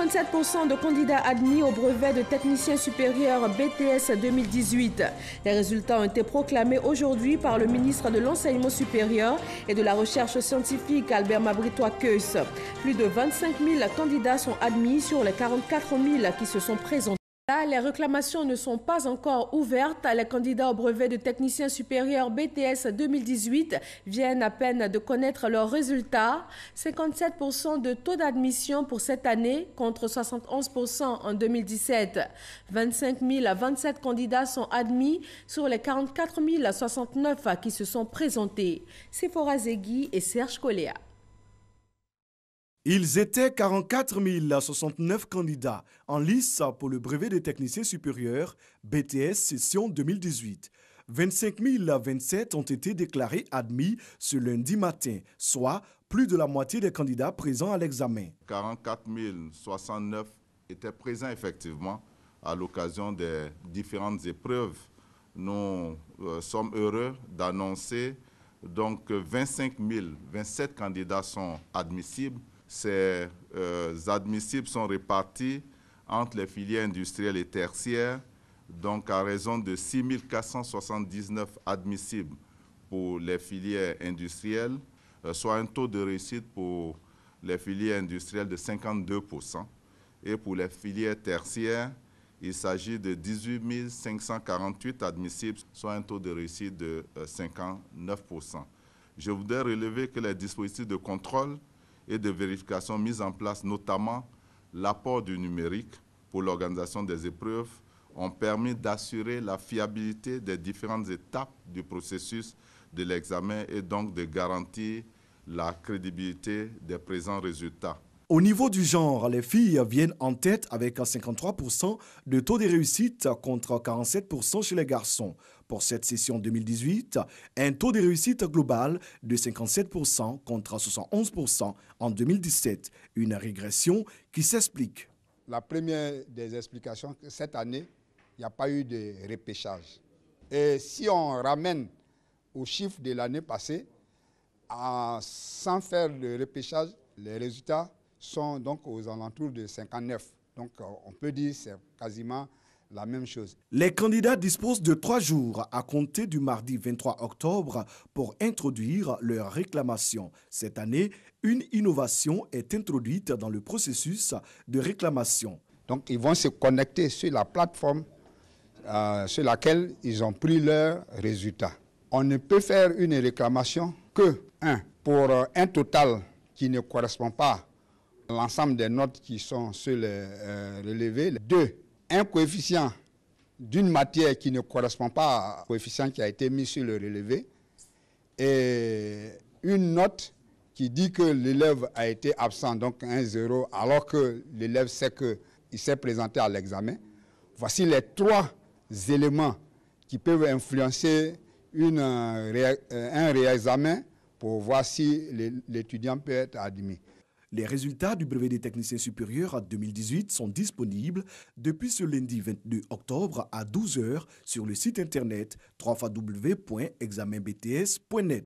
57% de candidats admis au brevet de technicien supérieur BTS 2018. Les résultats ont été proclamés aujourd'hui par le ministre de l'Enseignement supérieur et de la Recherche scientifique Albert Mabritois-Keus. Plus de 25 000 candidats sont admis sur les 44 000 qui se sont présentés. Là, les réclamations ne sont pas encore ouvertes. Les candidats au brevet de technicien supérieur BTS 2018 viennent à peine de connaître leurs résultats. 57% de taux d'admission pour cette année contre 71% en 2017. 25 027 candidats sont admis sur les 44 069 qui se sont présentés. Sephora Zegui et Serge Coléa. Ils étaient 44 069 candidats en lice pour le brevet de technicien supérieur BTS session 2018. 25 027 ont été déclarés admis ce lundi matin, soit plus de la moitié des candidats présents à l'examen. 44 069 étaient présents effectivement à l'occasion des différentes épreuves. Nous sommes heureux d'annoncer donc 25 027 candidats sont admissibles. Ces admissibles sont répartis entre les filières industrielles et tertiaires, donc à raison de 6 479 admissibles pour les filières industrielles, soit un taux de réussite pour les filières industrielles de 52%. Et pour les filières tertiaires, il s'agit de 18 548 admissibles, soit un taux de réussite de 59%. Je voudrais relever que les dispositifs de contrôle et de vérification mis en place, notamment l'apport du numérique pour l'organisation des épreuves, ont permis d'assurer la fiabilité des différentes étapes du processus de l'examen et donc de garantir la crédibilité des présents résultats. Au niveau du genre, les filles viennent en tête avec 53% de taux de réussite contre 47% chez les garçons. Pour cette session 2018, un taux de réussite global de 57% contre 71% en 2017. Une régression qui s'explique. La première des explications, cette année, il n'y a pas eu de repêchage. Et si on ramène aux chiffres de l'année passée, sans faire de repêchage, les résultats sont donc aux alentours de 59. Donc on peut dire que c'est quasiment la même chose. Les candidats disposent de 3 jours à compter du mardi 23 octobre pour introduire leurs réclamations. Cette année, une innovation est introduite dans le processus de réclamation. Donc ils vont se connecter sur la plateforme sur laquelle ils ont pris leurs résultats. On ne peut faire une réclamation que, pour un total qui ne correspond pas à l'ensemble des notes qui sont sur les relevés. 2, un coefficient d'une matière qui ne correspond pas au coefficient qui a été mis sur le relevé. Et une note qui dit que l'élève a été absent, donc 1-0, alors que l'élève sait qu'il s'est présenté à l'examen. Voici les 3 éléments qui peuvent influencer un réexamen pour voir si l'étudiant peut être admis. Les résultats du brevet des techniciens supérieurs 2018 sont disponibles depuis ce lundi 22 octobre à 12 h sur le site internet www.examenbts.net.